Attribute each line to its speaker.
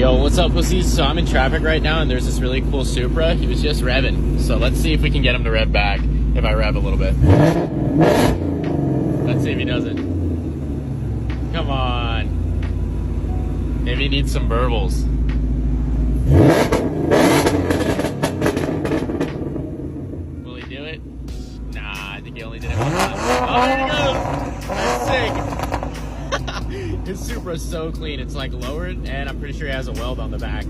Speaker 1: Yo, what's up, pussies? So I'm in traffic right now, and there's this really cool Supra. He was just revving. So let's see if we can get him to rev back if I rev a little bit. Let's see if he does it. Come on. Maybe he needs some burbles. Will he do it? Nah, I think he only did it one time. Oh, there he goes! That's sick! His Supra's so clean, it's like lowered, and I'm pretty sure he has a weld on the back.